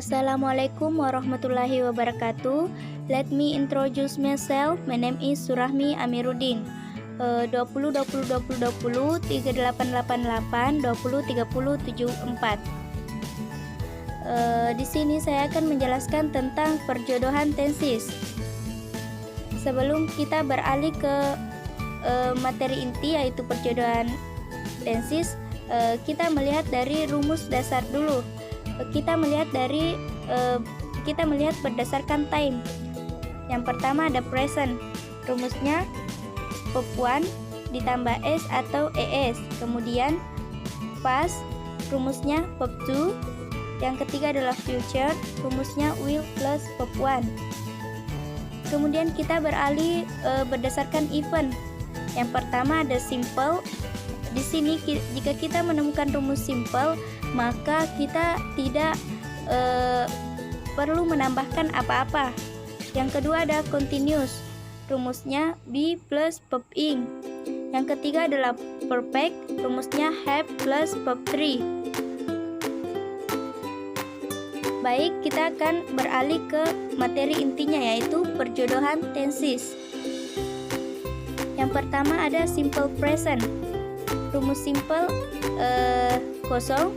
Assalamualaikum warahmatullahi wabarakatuh. Let me introduce myself. My name is Surahmi Amiruddin. 20 20 20 20 3888 20 30 74. Di sini saya akan menjelaskan tentang perjodohan tensis. Sebelum kita beralih ke materi inti yaitu perjodohan tensis, kita melihat dari rumus dasar dulu. Kita melihat berdasarkan time. Yang pertama ada present. Rumusnya verb 1 ditambah s atau es. Kemudian past, rumusnya verb 2. Yang ketiga adalah future, rumusnya will plus verb 1. Kemudian kita beralih berdasarkan event. Yang pertama ada simple. Di sini jika kita menemukan rumus simple, maka kita tidak perlu menambahkan apa-apa. Yang kedua ada continuous. Rumusnya be plus verb ing. Yang ketiga adalah perfect. Rumusnya have plus verb 3. Baik, kita akan beralih ke materi intinya yaitu perjodohan tenses. Yang pertama ada simple present. Rumus simple kosong.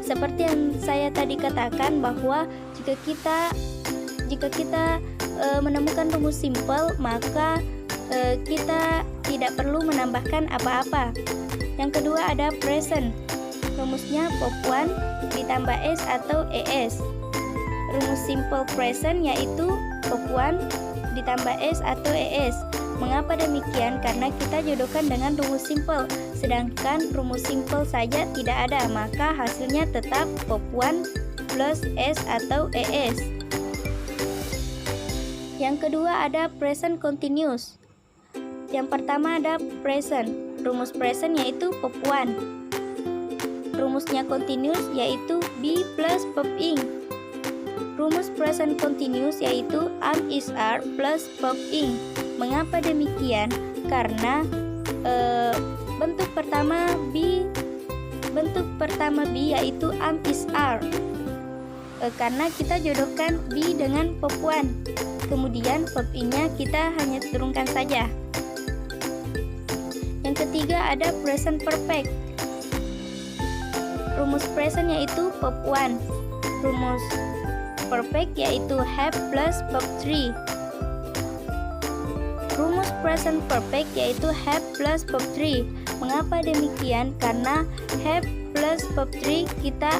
Seperti yang saya tadi katakan bahwa jika kita menemukan rumus simple, maka kita tidak perlu menambahkan apa-apa. Yang kedua ada present. Rumusnya verb 1 ditambah s atau es. Rumus simple present yaitu verb 1 ditambah s atau es. Mengapa demikian? Karena kita jodohkan dengan rumus simple, sedangkan rumus simple saja tidak ada, maka hasilnya tetap verb 1 plus s atau es. Yang kedua ada present continuous. Yang pertama ada present. Rumus present yaitu verb 1. Rumusnya continuous yaitu be plus verb ing. Rumus present continuous yaitu am, is, are plus verb ing. Mengapa demikian? Karena bentuk pertama be yaitu am, is, are. Karena kita jodohkan be dengan verb 1. Kemudian verb ing-nya kita hanya turunkan saja. Yang ketiga ada present perfect. Rumus present yaitu verb 1. Rumus perfect yaitu have plus verb 3. Rumus present perfect yaitu have plus verb 3. Mengapa demikian? Karena have plus verb 3 kita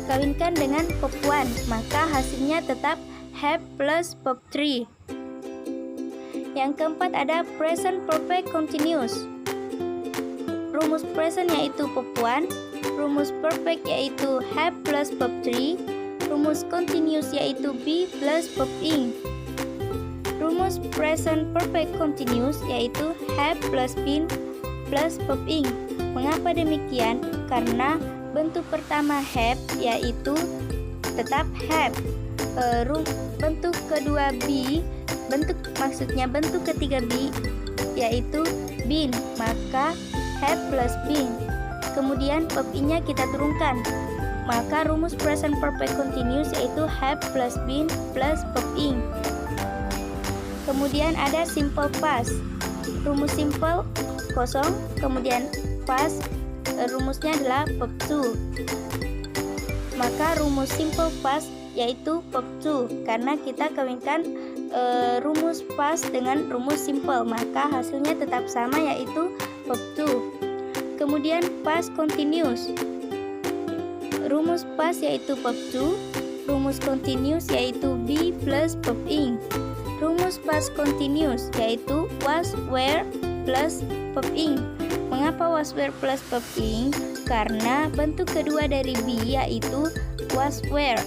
kawinkan dengan verb 1, maka hasilnya tetap have plus verb 3. Yang keempat ada present perfect continuous. Rumus present yaitu verb 1, rumus perfect yaitu have plus verb 3, rumus continuous yaitu be plus verb ing. Rumus present perfect continuous yaitu have plus been plus verb ing. Mengapa demikian? Karena bentuk pertama have yaitu tetap have. Bentuk kedua be, bentuk ketiga be yaitu been, maka have plus been. Kemudian verb ing-nya kita turunkan. Maka rumus present perfect continuous yaitu have plus been plus verb ing. Kemudian ada simple past. Rumus simple kosong, kemudian past rumusnya adalah verb 2. Maka rumus simple past yaitu verb 2 karena kita kawinkan rumus past dengan rumus simple, maka hasilnya tetap sama yaitu verb 2. Kemudian past continuous. Rumus past yaitu verb 2, rumus continuous yaitu be plus verb ing. Rumus past continuous yaitu was, were plus verb ing. Mengapa was, were plus verb ing? Karena bentuk kedua dari be yaitu was, were.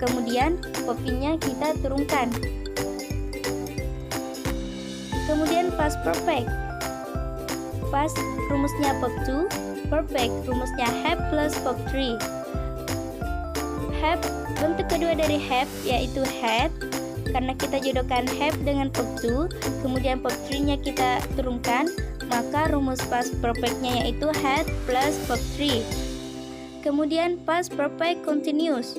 Kemudian verb ing-nya kita turunkan. Kemudian past perfect. Past rumusnya verb 2, perfect rumusnya have plus verb 3. Have, bentuk kedua dari have yaitu had. Karena kita jodohkan have dengan verb 2, kemudian verb 3-nya kita turunkan, maka rumus past perfect-nya yaitu had plus verb 3. Kemudian past perfect continuous.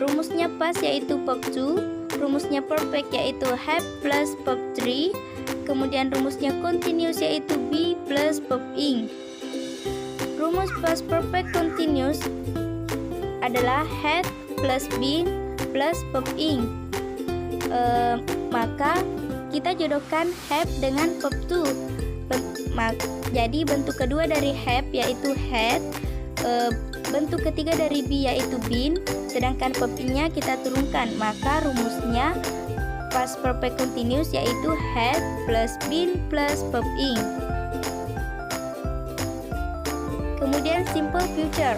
Rumusnya past yaitu verb 2, rumusnya perfect yaitu have plus verb 3, kemudian rumusnya continuous yaitu be plus verb ing. Rumus past perfect continuous adalah had plus been plus verb ing. Maka kita jodohkan have dengan verb 2. Jadi bentuk kedua dari have yaitu had, bentuk ketiga dari be yaitu been, sedangkan verb ing-nya kita turunkan. Maka rumusnya past perfect continuous yaitu had plus been plus verb ing. Kemudian simple future.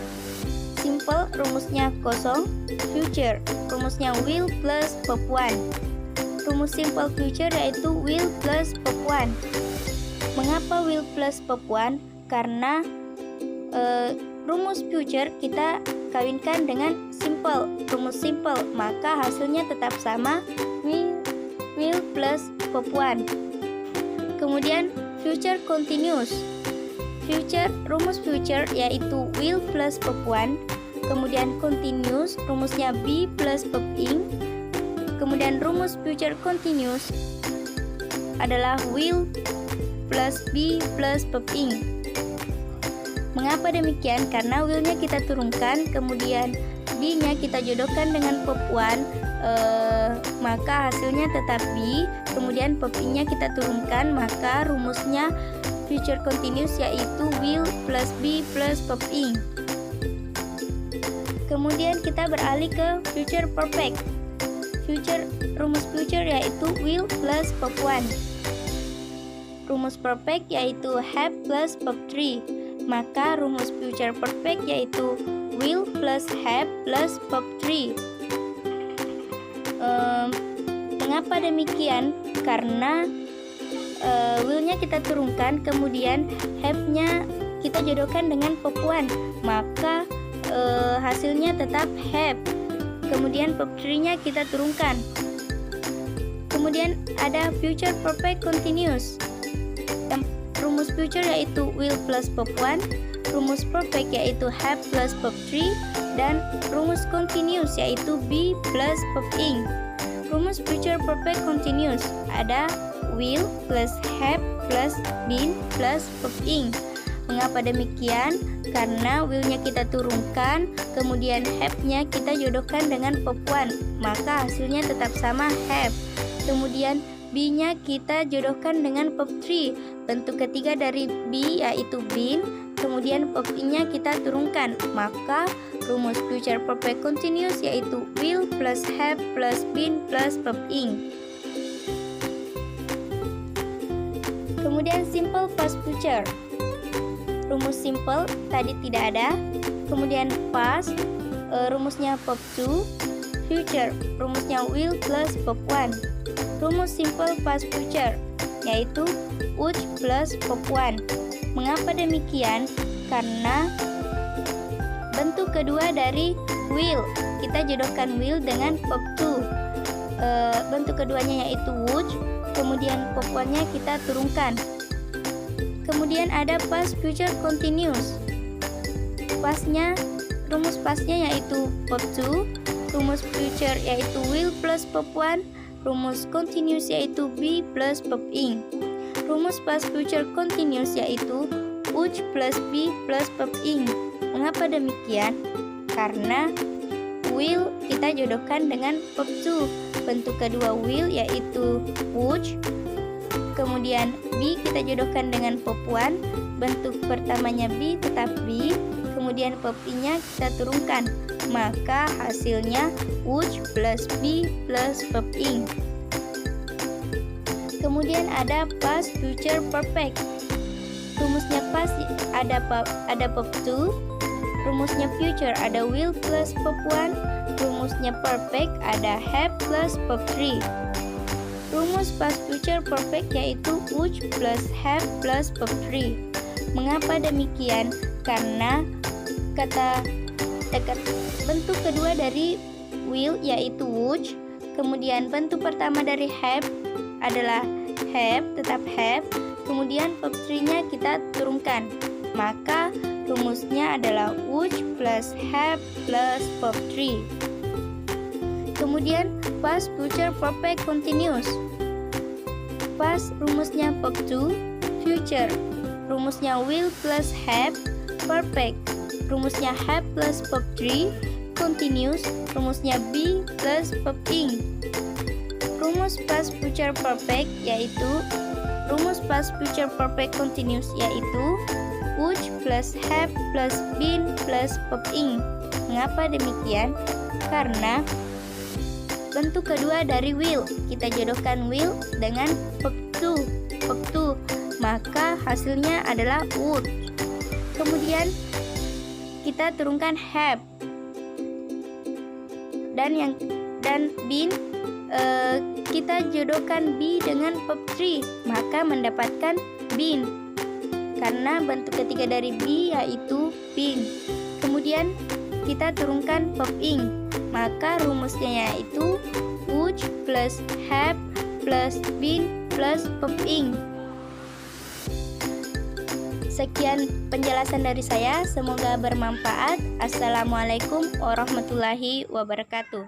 Simple rumusnya kosong, future rumusnya will plus verb 1. Rumus simple future yaitu will plus verb 1. Mengapa will plus verb 1? Karena rumus future kita kawinkan dengan simple, rumus simple, maka hasilnya tetap sama, will plus verb 1. Kemudian future continuous. Rumus future yaitu will plus verb 1. Kemudian continuous rumusnya be plus verb ing. Kemudian rumus future continuous adalah will plus be plus verb ing. Mengapa demikian? Karena will-nya kita turunkan, kemudian be-nya kita jodohkan dengan verb 1, maka hasilnya tetap be. Kemudian verb ing-nya kita turunkan, maka rumusnya future continuous yaitu will plus be plus verb ing. Kemudian kita beralih ke future perfect. Rumus future yaitu will plus verb 1. Rumus perfect yaitu have plus verb 3. Maka rumus future perfect yaitu will plus have plus verb 3. Mengapa demikian? Karena will-nya kita turunkan, kemudian have-nya kita jodohkan dengan verb 1, maka hasilnya tetap have. Kemudian verb 3-nya kita turunkan. Kemudian ada future perfect continuous. Rumus future yaitu will plus verb 1, rumus perfect yaitu have plus verb 3, dan rumus continuous yaitu be plus verb ing. Rumus future perfect continuous ada will plus have plus been plus verb ing. Mengapa demikian? Karena will-nya kita turunkan, kemudian have-nya kita jodohkan dengan verb 1, maka hasilnya tetap sama have. Kemudian be-nya kita jodohkan dengan verb 3. Bentuk ketiga dari be yaitu been, kemudian verb ing-nya kita turunkan, maka rumus future perfect continuous yaitu will plus have plus been plus verb ing. Kemudian simple past future. Rumus simple tadi tidak ada. Kemudian past, rumusnya verb 2. Future, rumusnya will plus verb 1. Rumus simple past future yaitu would plus verb 1. Mengapa demikian? Karena bentuk kedua dari will, kita jodohkan will dengan verb 2. Bentuk keduanya yaitu would, kemudian verb 1-nya kita turunkan. Kemudian ada past future continuous. Rumus pastnya yaitu verb 2, rumus future yaitu will plus verb 1, rumus continuous yaitu be plus verb ing. Rumus past future continuous yaitu would plus be plus verb ing. Mengapa demikian? Karena will kita jodohkan dengan verb 2. Bentuk kedua will yaitu would, kemudian be kita jodohkan dengan verb 1. Bentuk pertamanya be tetap be, kemudian verb ing-nya kita turunkan, maka hasilnya would plus be plus verb ing. Kemudian ada past future perfect. Rumusnya past ada verb 2, rumusnya future ada will plus verb 1, rumusnya perfect ada have plus verb 3. Rumus past future perfect yaitu would plus have plus verb 3. Mengapa demikian? Karena bentuk kedua dari will yaitu would, kemudian bentuk pertama dari have adalah have, tetap have, kemudian verb 3-nya kita turunkan, maka rumusnya adalah which plus have plus verb 3. Kemudian past future perfect continuous. Past rumusnya verb 2, future rumusnya will plus have, perfect rumusnya have plus verb 3, continuous rumusnya be plus verb ing. Rumus past future perfect continuous yaitu which plus have plus been plus verb ing. Mengapa demikian? Karena bentuk kedua dari will, kita jodohkan will dengan verb to, maka hasilnya adalah would. Kemudian kita turunkan have dan been, kita jodohkan be dengan verb 3, maka mendapatkan been. Karena bentuk ketiga dari be yaitu been. Kemudian kita turunkan verb ing, maka rumusnya yaitu would plus have plus been plus verb ing. Sekian penjelasan dari saya, semoga bermanfaat. Assalamualaikum warahmatullahi wabarakatuh.